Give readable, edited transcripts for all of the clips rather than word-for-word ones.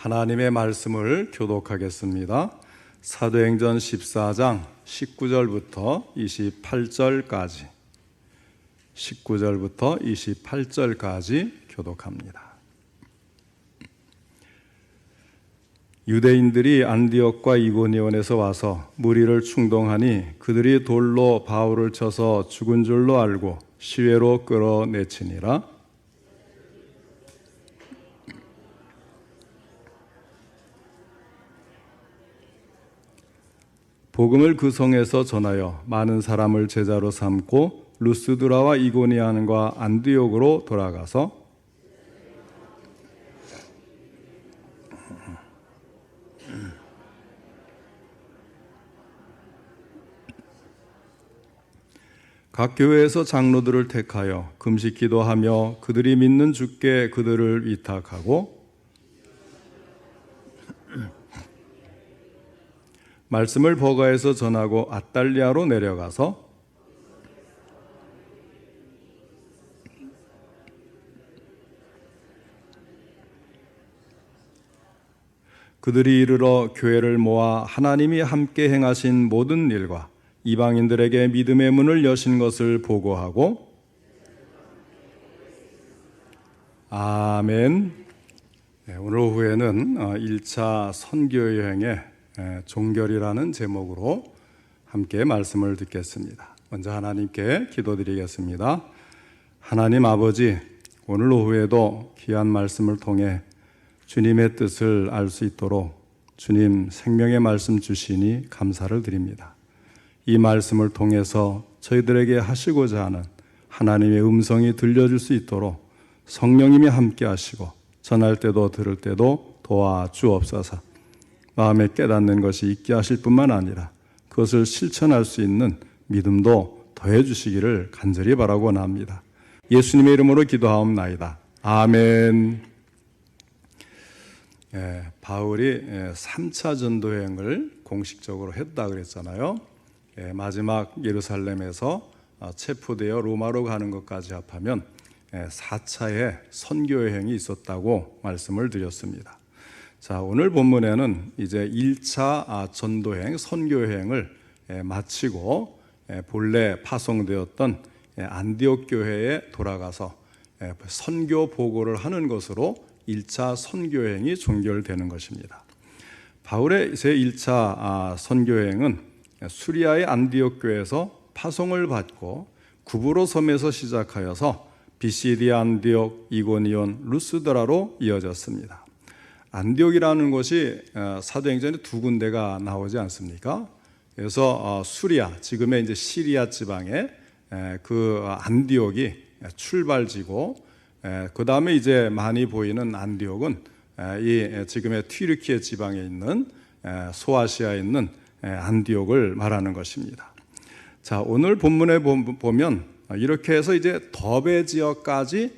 하나님의 말씀을 교독하겠습니다. 사도행전 14장 19절부터 28절까지 19절부터 28절까지 교독합니다. 유대인들이 안디옥과 이고니온에서 와서 무리를 충동하니 그들이 돌로 바울을 쳐서 죽은 줄로 알고 시외로 끌어내치니라. 복음을 그 성에서 전하여 많은 사람을 제자로 삼고 루스드라와 이고니온과 안디옥으로 돌아가서 각 교회에서 장로들을 택하여 금식 기도하며 그들이 믿는 주께 그들을 위탁하고 말씀을 버가에서 전하고 아달리아로 내려가서 그들이 이르러 교회를 모아 하나님이 함께 행하신 모든 일과 이방인들에게 믿음의 문을 여신 것을 보고하고 아멘. 오늘 오후에는 1차 선교여행의 종결이라는 제목으로 함께 말씀을 듣겠습니다. 먼저 하나님께 기도드리겠습니다. 하나님 아버지, 오늘 오후에도 귀한 말씀을 통해 주님의 뜻을 알 수 있도록 주님 생명의 말씀 주시니 감사를 드립니다. 이 말씀을 통해서 저희들에게 하시고자 하는 하나님의 음성이 들려줄 수 있도록 성령님이 함께 하시고 전할 때도 들을 때도 도와주옵소서. 마음에 깨닫는 것이 있게 하실 뿐만 아니라 그것을 실천할 수 있는 믿음도 더해 주시기를 간절히 바라고 원합니다. 예수님의 이름으로 기도하옵나이다. 아멘. 바울이 3차 전도여행을 공식적으로 했다 그랬잖아요. 마지막 예루살렘에서 체포되어 로마로 가는 것까지 합하면 4차의 선교여행이 있었다고 말씀을 드렸습니다. 자, 오늘 본문에는 이제 1차 전도여행, 선교여행을 마치고 본래 파송되었던 안디옥 교회에 돌아가서 선교 보고를 하는 것으로 1차 선교여행이 종결되는 것입니다. 바울의 제1차 선교여행은 수리아의 안디옥 교회에서 파송을 받고 구브로 섬에서 시작하여서 비시디아 안디옥, 이고니온, 루스드라로 이어졌습니다. 안디옥이라는 곳이 사도행전에 두 군데가 나오지 않습니까? 그래서 수리아, 지금의 이제 시리아 지방의 그 안디옥이 출발지고, 그 다음에 이제 많이 보이는 안디옥은 이 지금의 튀르키예 지방에 있는 소아시아에 있는 안디옥을 말하는 것입니다. 자, 오늘 본문에 보면 이렇게 해서 이제 더베 지역까지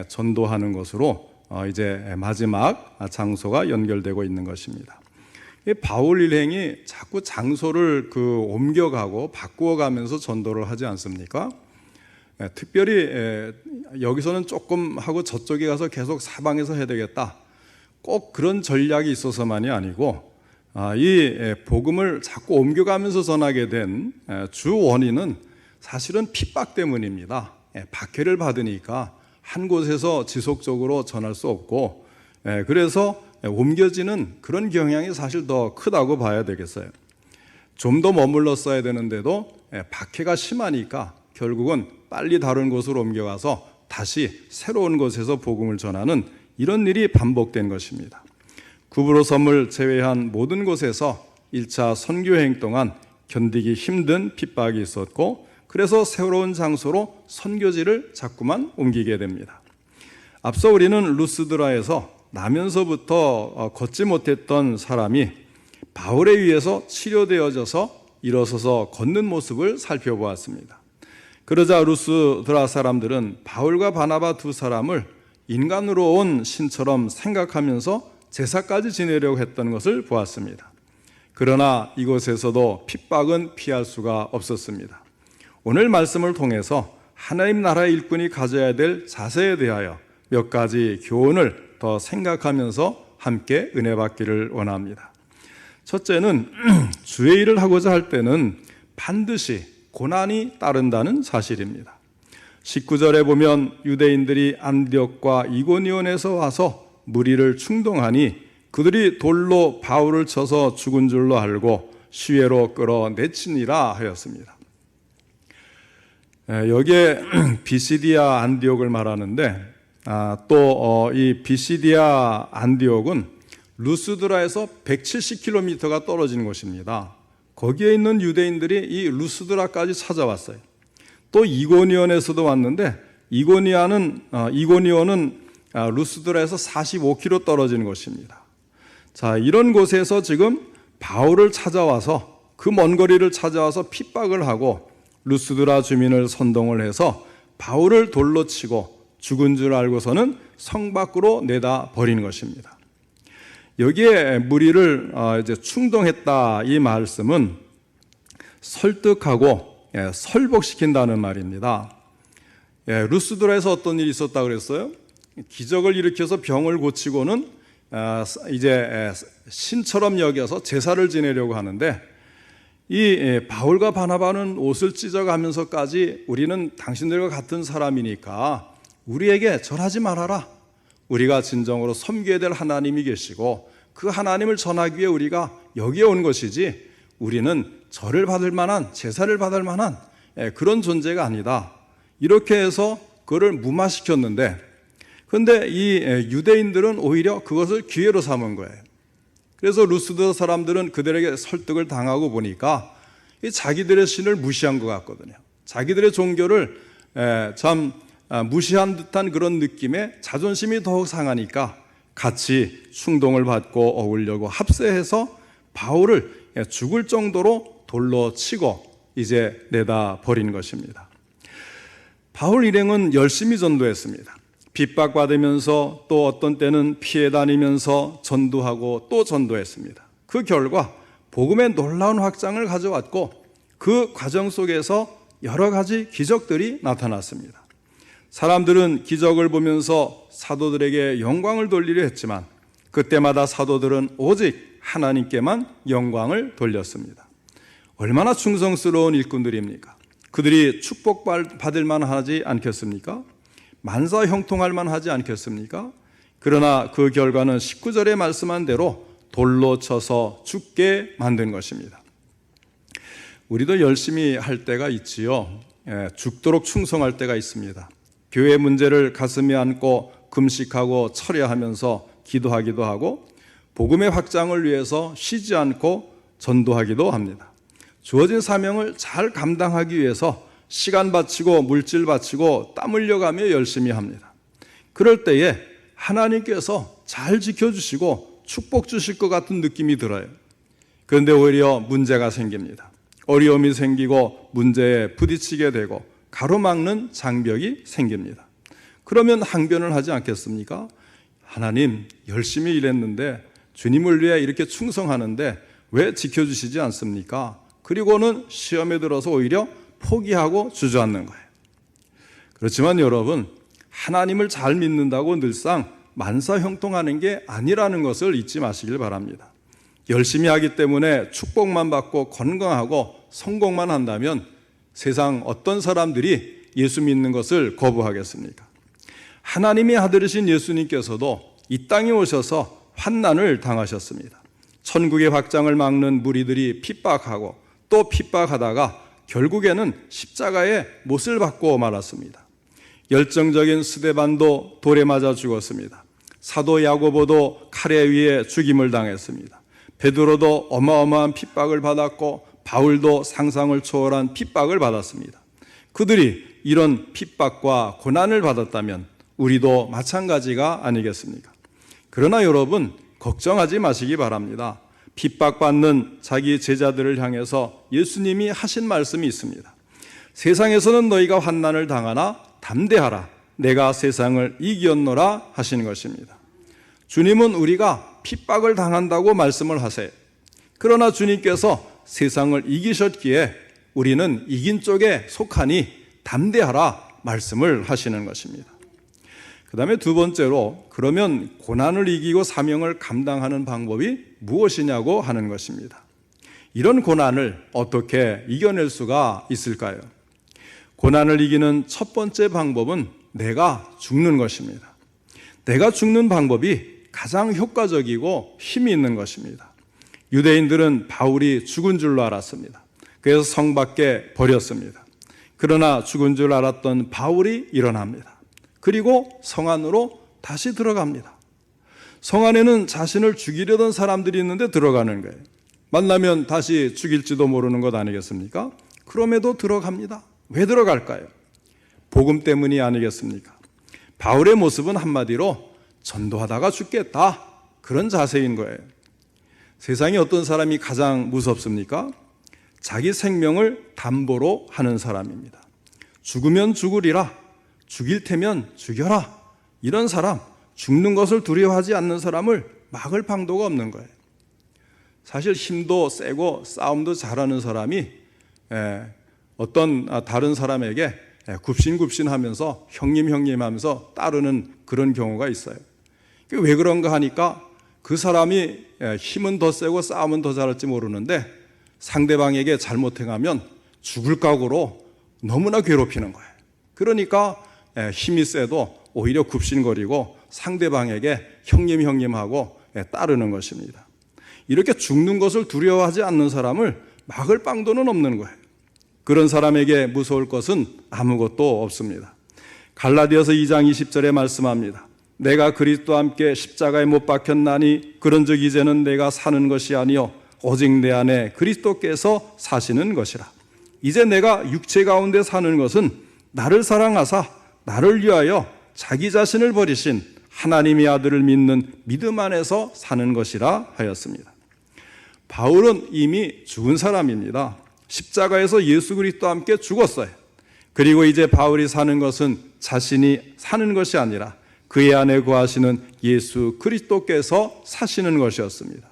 전도하는 것으로 이제 마지막 장소가 연결되고 있는 것입니다. 바울 일행이 자꾸 장소를 옮겨가고 바꾸어가면서 전도를 하지 않습니까? 특별히 여기서는 조금 하고 저쪽에 가서 계속 사방에서 해야 되겠다, 꼭 그런 전략이 있어서만이 아니고 이 복음을 자꾸 옮겨가면서 전하게 된 주 원인은 사실은 핍박 때문입니다. 박해를 받으니까 한 곳에서 지속적으로 전할 수 없고, 그래서 옮겨지는 그런 경향이 사실 더 크다고 봐야 되겠어요. 좀 더 머물렀어야 되는데도 박해가 심하니까 결국은 빨리 다른 곳으로 옮겨가서 다시 새로운 곳에서 복음을 전하는 이런 일이 반복된 것입니다. 구브로 섬을 제외한 모든 곳에서 1차 선교여행 동안 견디기 힘든 핍박이 있었고, 그래서 새로운 장소로 선교지를 자꾸만 옮기게 됩니다. 앞서 우리는 루스드라에서 나면서부터 걷지 못했던 사람이 바울에 의해서 치료되어져서 일어서서 걷는 모습을 살펴보았습니다. 그러자 루스드라 사람들은 바울과 바나바 두 사람을 인간으로 온 신처럼 생각하면서 제사까지 지내려고 했던 것을 보았습니다. 그러나 이곳에서도 핍박은 피할 수가 없었습니다. 오늘 말씀을 통해서 하나님 나라의 일꾼이 가져야 될 자세에 대하여 몇 가지 교훈을 더 생각하면서 함께 은혜 받기를 원합니다. 첫째는 주의 일을 하고자 할 때는 반드시 고난이 따른다는 사실입니다. 19절에 보면 유대인들이 안디옥과 이고니온에서 와서 무리를 충동하니 그들이 돌로 바울을 쳐서 죽은 줄로 알고 시외로 끌어내치니라 하였습니다. 여기에 비시디아 안디옥을 말하는데 또 이 비시디아 안디옥은 루스드라에서 170km가 떨어진 곳입니다. 거기에 있는 유대인들이 이 루스드라까지 찾아왔어요. 또 이고니온에서도 왔는데 이고니온은 루스드라에서 45km 떨어진 곳입니다. 자, 이런 곳에서 지금 바울을 찾아와서 그 먼 거리를 찾아와서 핍박을 하고 루스드라 주민을 선동을 해서 바울을 돌로 치고 죽은 줄 알고서는 성 밖으로 내다 버린 것입니다. 여기에 무리를 이제 충동했다 이 말씀은 설득하고 설복시킨다는 말입니다. 루스드라에서 어떤 일이 있었다 그랬어요? 기적을 일으켜서 병을 고치고는 이제 신처럼 여겨서 제사를 지내려고 하는데 이 바울과 바나바는 옷을 찢어가면서까지 우리는 당신들과 같은 사람이니까 우리에게 절하지 말아라. 우리가 진정으로 섬겨야 될 하나님이 계시고 그 하나님을 전하기 위해 우리가 여기에 온 것이지 우리는 절을 받을 만한 제사를 받을 만한 그런 존재가 아니다. 이렇게 해서 그를 무마시켰는데 그런데 이 유대인들은 오히려 그것을 기회로 삼은 거예요. 그래서 루스드 사람들은 그들에게 설득을 당하고 보니까 자기들의 신을 무시한 것 같거든요. 자기들의 종교를 참 무시한 듯한 그런 느낌에 자존심이 더욱 상하니까 같이 충동을 받고 어울려고 합세해서 바울을 죽을 정도로 돌로 치고 이제 내다 버린 것입니다. 바울 일행은 열심히 전도했습니다. 핍박받으면서 또 어떤 때는 피해 다니면서 전도하고 또 전도했습니다. 그 결과 복음의 놀라운 확장을 가져왔고 그 과정 속에서 여러 가지 기적들이 나타났습니다. 사람들은 기적을 보면서 사도들에게 영광을 돌리려 했지만 그때마다 사도들은 오직 하나님께만 영광을 돌렸습니다. 얼마나 충성스러운 일꾼들입니까? 그들이 축복받을 만하지 않겠습니까? 만사 형통할 만하지 않겠습니까? 그러나 그 결과는 19절에 말씀한 대로 돌로 쳐서 죽게 만든 것입니다. 우리도 열심히 할 때가 있지요. 죽도록 충성할 때가 있습니다. 교회 문제를 가슴에 안고 금식하고 철야하면서 기도하기도 하고 복음의 확장을 위해서 쉬지 않고 전도하기도 합니다. 주어진 사명을 잘 감당하기 위해서 시간 바치고 물질 바치고 땀 흘려가며 열심히 합니다. 그럴 때에 하나님께서 잘 지켜주시고 축복 주실 것 같은 느낌이 들어요. 그런데 오히려 문제가 생깁니다. 어려움이 생기고 문제에 부딪히게 되고 가로막는 장벽이 생깁니다. 그러면 항변을 하지 않겠습니까? 하나님, 열심히 일했는데 주님을 위해 이렇게 충성하는데 왜 지켜주시지 않습니까? 그리고는 시험에 들어서 오히려 포기하고 주저앉는 거예요. 그렇지만 여러분, 하나님을 잘 믿는다고 늘상 만사 형통하는 게 아니라는 것을 잊지 마시길 바랍니다. 열심히 하기 때문에 축복만 받고 건강하고 성공만 한다면 세상 어떤 사람들이 예수 믿는 것을 거부하겠습니까? 하나님의 아들이신 예수님께서도 이 땅에 오셔서 환난을 당하셨습니다. 천국의 확장을 막는 무리들이 핍박하고 또 핍박하다가 결국에는 십자가에 못을 받고 말았습니다. 열정적인 스데반도 돌에 맞아 죽었습니다. 사도 야고보도 칼에 의해 죽임을 당했습니다. 베드로도 어마어마한 핍박을 받았고 바울도 상상을 초월한 핍박을 받았습니다. 그들이 이런 핍박과 고난을 받았다면 우리도 마찬가지가 아니겠습니까? 그러나 여러분, 걱정하지 마시기 바랍니다. 핍박받는 자기 제자들을 향해서 예수님이 하신 말씀이 있습니다. 세상에서는 너희가 환난을 당하나 담대하라. 내가 세상을 이겼노라 하시는 것입니다. 주님은 우리가 핍박을 당한다고 말씀을 하세요. 그러나 주님께서 세상을 이기셨기에 우리는 이긴 쪽에 속하니 담대하라 말씀을 하시는 것입니다. 그 다음에 두 번째로, 그러면 고난을 이기고 사명을 감당하는 방법이 무엇이냐고 하는 것입니다. 이런 고난을 어떻게 이겨낼 수가 있을까요? 고난을 이기는 첫 번째 방법은 내가 죽는 것입니다. 내가 죽는 방법이 가장 효과적이고 힘이 있는 것입니다. 유대인들은 바울이 죽은 줄로 알았습니다. 그래서 성 밖에 버렸습니다. 그러나 죽은 줄 알았던 바울이 일어납니다. 그리고 성 안으로 다시 들어갑니다. 성 안에는 자신을 죽이려던 사람들이 있는데 들어가는 거예요. 만나면 다시 죽일지도 모르는 것 아니겠습니까? 그럼에도 들어갑니다. 왜 들어갈까요? 복음 때문이 아니겠습니까? 바울의 모습은 한마디로 전도하다가 죽겠다, 그런 자세인 거예요. 세상에 어떤 사람이 가장 무섭습니까? 자기 생명을 담보로 하는 사람입니다. 죽으면 죽으리라, 죽일 테면 죽여라, 이런 사람, 죽는 것을 두려워하지 않는 사람을 막을 방도가 없는 거예요. 사실 힘도 세고 싸움도 잘하는 사람이 어떤 다른 사람에게 굽신굽신하면서 형님 하면서 따르는 그런 경우가 있어요. 왜 그런가 하니까 그 사람이 힘은 더 세고 싸움은 더 잘할지 모르는데 상대방에게 잘못 행하면 죽을 각오로 너무나 괴롭히는 거예요. 그러니까 힘이 세도 오히려 굽신거리고 상대방에게 형님하고 따르는 것입니다. 이렇게 죽는 것을 두려워하지 않는 사람을 막을 방도는 없는 거예요. 그런 사람에게 무서울 것은 아무것도 없습니다. 갈라디아서 2장 20절에 말씀합니다. 내가 그리스도와 함께 십자가에 못 박혔나니 그런즉 이제는 내가 사는 것이 아니요 오직 내 안에 그리스도께서 사시는 것이라. 이제 내가 육체 가운데 사는 것은 나를 사랑하사 나를 위하여 자기 자신을 버리신 하나님의 아들을 믿는 믿음 안에서 사는 것이라 하였습니다. 바울은 이미 죽은 사람입니다. 십자가에서 예수 그리스도와 함께 죽었어요. 그리고 이제 바울이 사는 것은 자신이 사는 것이 아니라 그의 안에 거하시는 예수 그리스도께서 사시는 것이었습니다.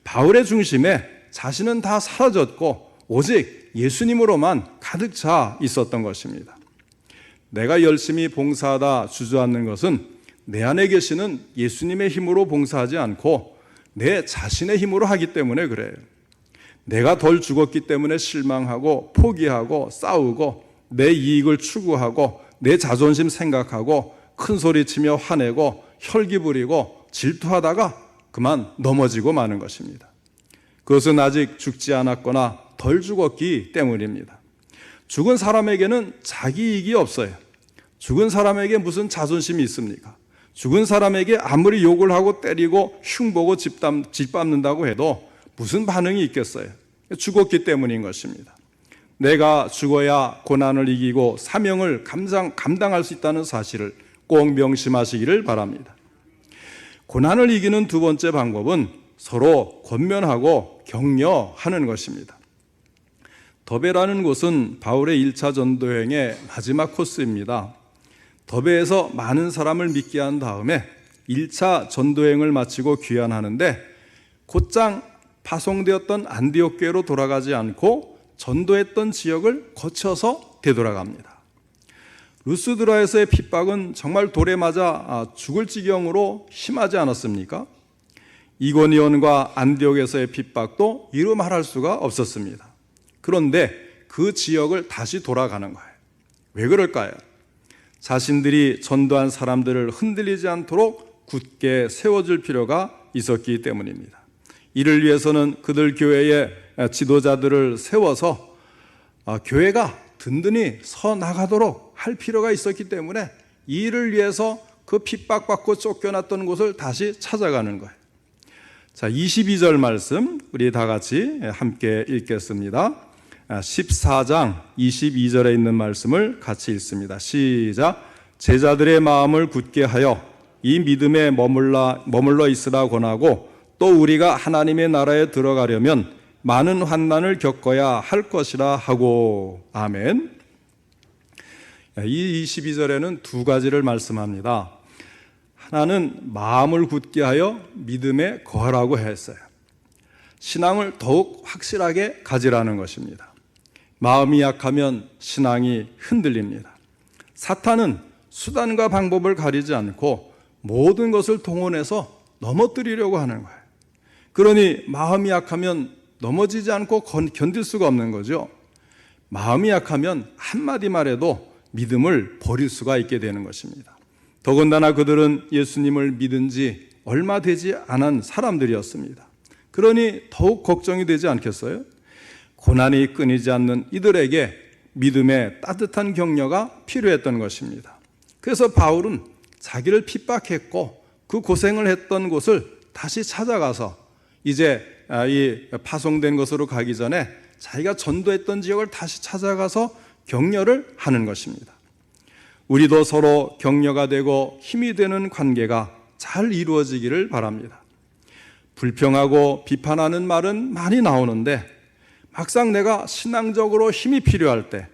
바울의 중심에 자신은 다 사라졌고 오직 예수님으로만 가득 차 있었던 것입니다. 내가 열심히 봉사하다 주저앉는 것은 내 안에 계시는 예수님의 힘으로 봉사하지 않고 내 자신의 힘으로 하기 때문에 그래요. 내가 덜 죽었기 때문에 실망하고 포기하고 싸우고 내 이익을 추구하고 내 자존심 생각하고 큰 소리치며 화내고 혈기 부리고 질투하다가 그만 넘어지고 마는 것입니다. 그것은 아직 죽지 않았거나 덜 죽었기 때문입니다. 죽은 사람에게는 자기 이익이 없어요. 죽은 사람에게 무슨 자존심이 있습니까? 죽은 사람에게 아무리 욕을 하고 때리고 흉보고 짓밟는다고 해도 무슨 반응이 있겠어요? 죽었기 때문인 것입니다. 내가 죽어야 고난을 이기고 사명을 감당할 수 있다는 사실을 꼭 명심하시기를 바랍니다. 고난을 이기는 두 번째 방법은 서로 권면하고 격려하는 것입니다. 더베라는 곳은 바울의 1차 전도여행의 마지막 코스입니다. 더베에서 많은 사람을 믿게 한 다음에 1차 전도여행을 마치고 귀환하는데 곧장 파송되었던 안디옥 교회로 돌아가지 않고 전도했던 지역을 거쳐서 되돌아갑니다. 루스드라에서의 핍박은 정말 돌에 맞아 죽을 지경으로 심하지 않았습니까? 이고니온과 안디옥에서의 핍박도 이루 말할 수가 없었습니다. 그런데 그 지역을 다시 돌아가는 거예요. 왜 그럴까요? 자신들이 전도한 사람들을 흔들리지 않도록 굳게 세워줄 필요가 있었기 때문입니다. 이를 위해서는 그들 교회의 지도자들을 세워서 교회가 든든히 서 나가도록 할 필요가 있었기 때문에 이 일을 위해서 그 핍박받고 쫓겨났던 곳을 다시 찾아가는 거예요. 자, 22절 말씀 우리 다 같이 함께 읽겠습니다. 14장 22절에 있는 말씀을 같이 읽습니다. 시작. 제자들의 마음을 굳게 하여 이 믿음에 머물러 있으라 권하고 또 우리가 하나님의 나라에 들어가려면 많은 환난을 겪어야 할 것이라 하고. 아멘. 이 22절에는 두 가지를 말씀합니다. 하나는 마음을 굳게 하여 믿음에 거하라고 했어요. 신앙을 더욱 확실하게 가지라는 것입니다. 마음이 약하면 신앙이 흔들립니다. 사탄은 수단과 방법을 가리지 않고 모든 것을 동원해서 넘어뜨리려고 하는 거예요. 그러니 마음이 약하면 넘어지지 않고 견딜 수가 없는 거죠. 마음이 약하면 한마디 말해도 믿음을 버릴 수가 있게 되는 것입니다. 더군다나 그들은 예수님을 믿은 지 얼마 되지 않은 사람들이었습니다. 그러니 더욱 걱정이 되지 않겠어요? 고난이 끊이지 않는 이들에게 믿음의 따뜻한 격려가 필요했던 것입니다. 그래서 바울은 자기를 핍박했고 그 고생을 했던 곳을 다시 찾아가서 이제 이 파송된 곳으로 가기 전에 자기가 전도했던 지역을 다시 찾아가서 격려를 하는 것입니다. 우리도 서로 격려가 되고 힘이 되는 관계가 잘 이루어지기를 바랍니다. 불평하고 비판하는 말은 많이 나오는데 막상 내가 신앙적으로 힘이 필요할 때,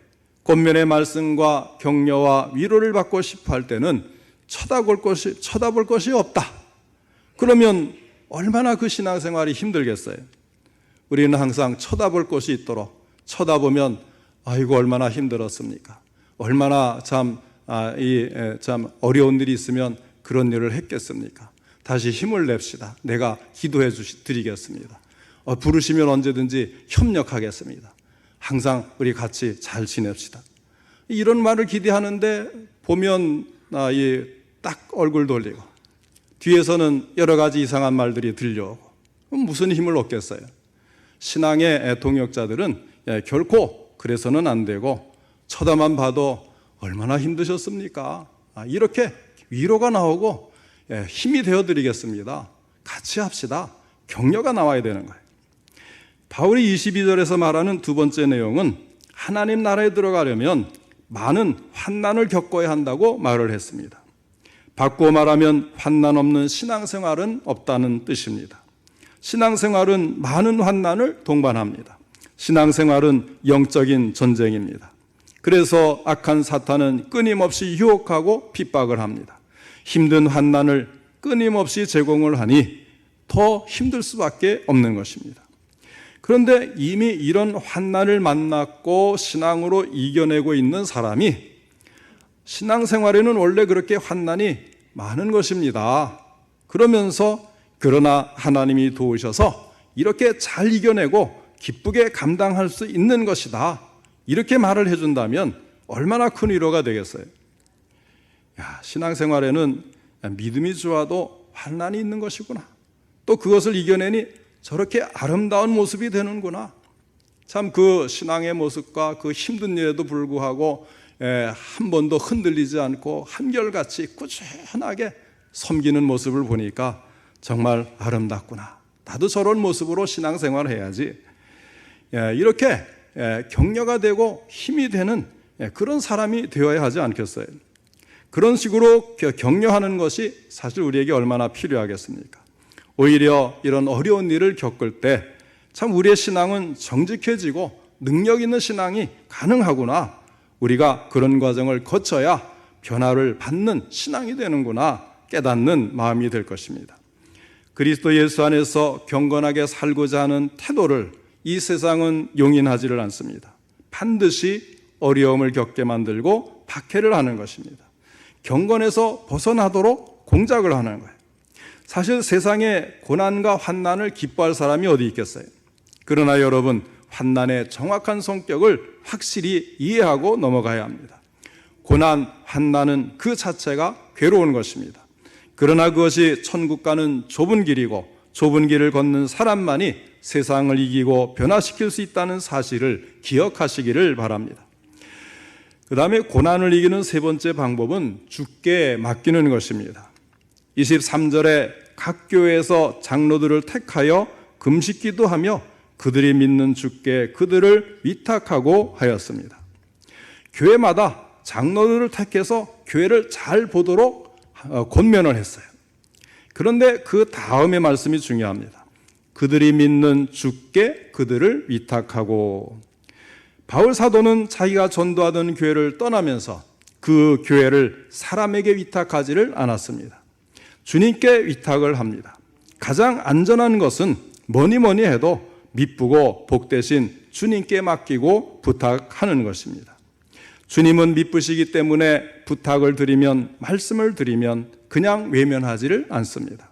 권면의 말씀과 격려와 위로를 받고 싶어 할 때는 쳐다볼 것이 없다. 그러면 얼마나 그 신앙생활이 힘들겠어요. 우리는 항상 쳐다볼 것이 있도록, 쳐다보면 아이고 얼마나 힘들었습니까? 얼마나 참 어려운 일이 있으면 그런 일을 했겠습니까? 다시 힘을 냅시다. 내가 기도해 드리겠습니다. 부르시면 언제든지 협력하겠습니다. 항상 우리 같이 잘 지냅시다. 이런 말을 기대하는데 보면 딱 얼굴 돌리고 뒤에서는 여러 가지 이상한 말들이 들려오고 무슨 힘을 얻겠어요? 신앙의 동역자들은 결코 그래서는 안 되고 쳐다만 봐도 얼마나 힘드셨습니까? 이렇게 위로가 나오고 힘이 되어드리겠습니다. 같이 합시다. 격려가 나와야 되는 거예요. 바울이 22절에서 말하는 두 번째 내용은 하나님 나라에 들어가려면 많은 환난을 겪어야 한다고 말을 했습니다. 바꾸어 말하면 환난 없는 신앙생활은 없다는 뜻입니다. 신앙생활은 많은 환난을 동반합니다. 신앙생활은 영적인 전쟁입니다. 그래서 악한 사탄은 끊임없이 유혹하고 핍박을 합니다. 힘든 환난을 끊임없이 제공을 하니 더 힘들 수밖에 없는 것입니다. 그런데 이미 이런 환난을 만났고 신앙으로 이겨내고 있는 사람이 신앙생활에는 원래 그렇게 환난이 많은 것입니다. 그러면서 그러나 하나님이 도우셔서 이렇게 잘 이겨내고 기쁘게 감당할 수 있는 것이다. 이렇게 말을 해준다면 얼마나 큰 위로가 되겠어요. 신앙생활에는 믿음이 좋아도 환난이 있는 것이구나. 또 그것을 이겨내니 저렇게 아름다운 모습이 되는구나. 참 그 신앙의 모습과 그 힘든 일에도 불구하고 한 번도 흔들리지 않고 한결같이 꾸준하게 섬기는 모습을 보니까 정말 아름답구나. 나도 저런 모습으로 신앙생활을 해야지. 이렇게 격려가 되고 힘이 되는 그런 사람이 되어야 하지 않겠어요? 그런 식으로 격려하는 것이 사실 우리에게 얼마나 필요하겠습니까? 오히려 이런 어려운 일을 겪을 때 참 우리의 신앙은 정직해지고 능력 있는 신앙이 가능하구나. 우리가 그런 과정을 거쳐야 변화를 받는 신앙이 되는구나 깨닫는 마음이 될 것입니다. 그리스도 예수 안에서 경건하게 살고자 하는 태도를 이 세상은 용인하지를 않습니다. 반드시 어려움을 겪게 만들고 박해를 하는 것입니다. 경건에서 벗어나도록 공작을 하는 거예요. 사실 세상에 고난과 환난을 기뻐할 사람이 어디 있겠어요? 그러나 여러분, 환난의 정확한 성격을 확실히 이해하고 넘어가야 합니다. 고난, 환난은 그 자체가 괴로운 것입니다. 그러나 그것이 천국 가는 좁은 길이고 좁은 길을 걷는 사람만이 세상을 이기고 변화시킬 수 있다는 사실을 기억하시기를 바랍니다. 그 다음에 고난을 이기는 세 번째 방법은 주께 맡기는 것입니다. 23절에 각 교회에서 장로들을 택하여 금식 기도하며 그들이 믿는 주께 그들을 위탁하고 하였습니다. 교회마다 장로들을 택해서 교회를 잘 보도록 권면을 했어요. 그런데 그 다음의 말씀이 중요합니다. 그들이 믿는 주께 그들을 위탁하고. 바울 사도는 자기가 전도하던 교회를 떠나면서 그 교회를 사람에게 위탁하지를 않았습니다. 주님께 위탁을 합니다. 가장 안전한 것은 뭐니 해도 미쁘고 복되신 주님께 맡기고 부탁하는 것입니다. 주님은 미쁘시기 때문에 부탁을 드리면, 말씀을 드리면 그냥 외면하지를 않습니다.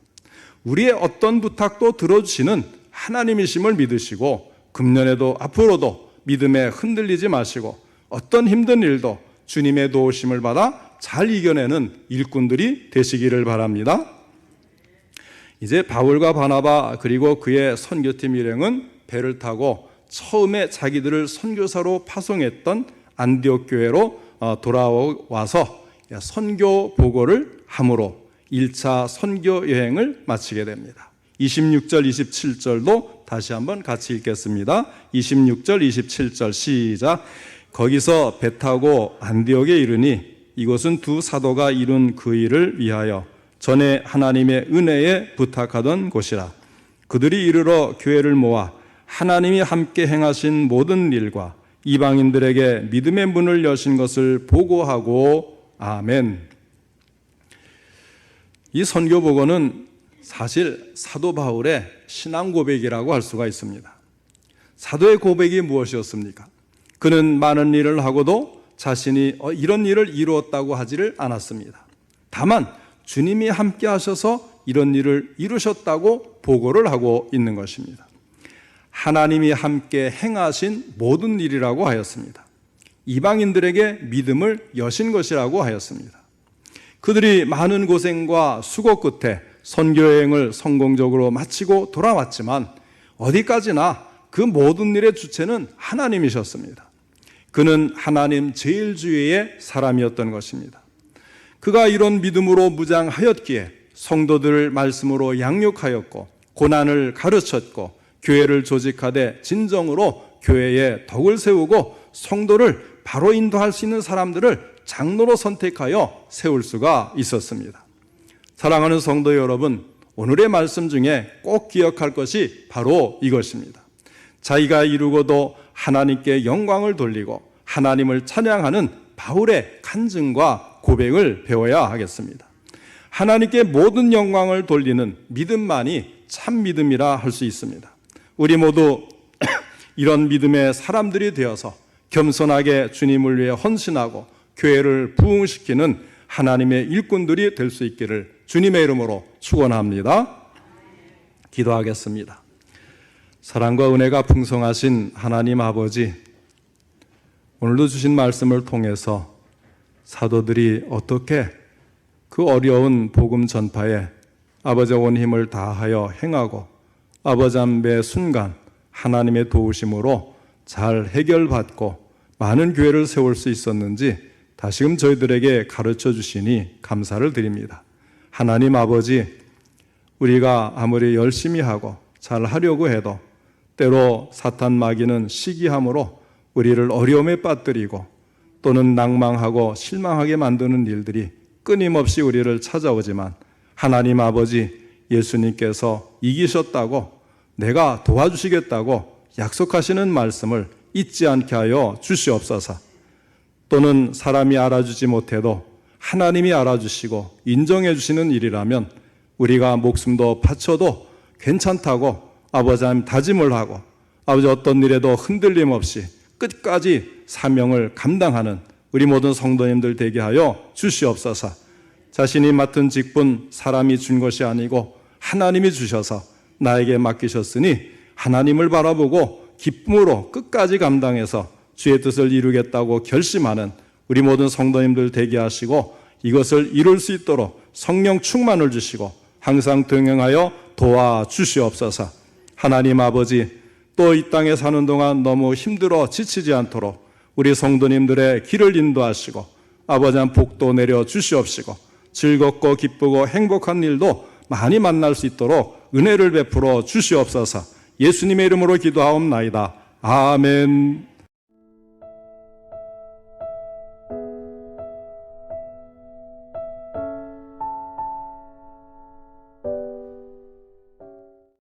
우리의 어떤 부탁도 들어주시는 하나님이심을 믿으시고, 금년에도 앞으로도 믿음에 흔들리지 마시고 어떤 힘든 일도 주님의 도우심을 받아 잘 이겨내는 일꾼들이 되시기를 바랍니다. 이제 바울과 바나바 그리고 그의 선교팀 일행은 배를 타고 처음에 자기들을 선교사로 파송했던 안디옥 교회로 돌아와서 선교 보고를 함으로 1차 선교 여행을 마치게 됩니다. 26절, 27절도 다시 한번 같이 읽겠습니다. 26절, 27절 시작. 거기서 배 타고 안디옥에 이르니 이곳은 두 사도가 이룬 그 일을 위하여 전에 하나님의 은혜에 부탁하던 곳이라. 그들이 이르러 교회를 모아 하나님이 함께 행하신 모든 일과 이방인들에게 믿음의 문을 여신 것을 보고하고 아멘. 이 선교 보고는 사실 사도 바울의 신앙 고백이라고 할 수가 있습니다. 사도의 고백이 무엇이었습니까? 그는 많은 일을 하고도 자신이 이런 일을 이루었다고 하지를 않았습니다. 다만 주님이 함께 하셔서 이런 일을 이루셨다고 보고를 하고 있는 것입니다. 하나님이 함께 행하신 모든 일이라고 하였습니다. 이방인들에게 믿음을 여신 것이라고 하였습니다. 그들이 많은 고생과 수고 끝에 선교여행을 성공적으로 마치고 돌아왔지만 어디까지나 그 모든 일의 주체는 하나님이셨습니다. 그는 하나님 제일주의의 사람이었던 것입니다. 그가 이런 믿음으로 무장하였기에 성도들을 말씀으로 양육하였고 고난을 가르쳤고 교회를 조직하되 진정으로 교회에 덕을 세우고 성도를 바로 인도할 수 있는 사람들을 장로로 선택하여 세울 수가 있었습니다. 사랑하는 성도 여러분, 오늘의 말씀 중에 꼭 기억할 것이 바로 이것입니다. 자기가 이루고도 하나님께 영광을 돌리고 하나님을 찬양하는 바울의 간증과 고백을 배워야 하겠습니다. 하나님께 모든 영광을 돌리는 믿음만이 참 믿음이라 할 수 있습니다. 우리 모두 이런 믿음의 사람들이 되어서 겸손하게 주님을 위해 헌신하고 교회를 부흥시키는 하나님의 일꾼들이 될 수 있기를 주님의 이름으로 축원합니다. 기도하겠습니다. 사랑과 은혜가 풍성하신 하나님 아버지, 오늘도 주신 말씀을 통해서 사도들이 어떻게 그 어려운 복음 전파에 아버지의 온 힘을 다하여 행하고 아버지 매 순간 하나님의 도우심으로 잘 해결받고 많은 교회를 세울 수 있었는지 다시금 저희들에게 가르쳐 주시니 감사를 드립니다. 하나님 아버지, 우리가 아무리 열심히 하고 잘 하려고 해도 때로 사탄 마귀는 시기함으로 우리를 어려움에 빠뜨리고 또는 낭망하고 실망하게 만드는 일들이 끊임없이 우리를 찾아오지만 하나님 아버지, 예수님께서 이기셨다고 내가 도와주시겠다고 약속하시는 말씀을 잊지 않게 하여 주시옵소서. 또는 사람이 알아주지 못해도 하나님이 알아주시고 인정해 주시는 일이라면 우리가 목숨도 바쳐도 괜찮다고 아버지 하나님 다짐을 하고 아버지 어떤 일에도 흔들림 없이 끝까지 사명을 감당하는 우리 모든 성도님들 되게 하여 주시옵소서. 자신이 맡은 직분 사람이 준 것이 아니고 하나님이 주셔서 나에게 맡기셨으니 하나님을 바라보고 기쁨으로 끝까지 감당해서 주의 뜻을 이루겠다고 결심하는 우리 모든 성도님들 되게 하시고 이것을 이룰 수 있도록 성령 충만을 주시고 항상 동행하여 도와주시옵소서. 하나님 아버지, 또 이 땅에 사는 동안 너무 힘들어 지치지 않도록 우리 성도님들의 길을 인도하시고 아버지 한 복도 내려 주시옵시고 즐겁고 기쁘고 행복한 일도 많이 만날 수 있도록 은혜를 베풀어 주시옵소서. 예수님의 이름으로 기도하옵나이다. 아멘.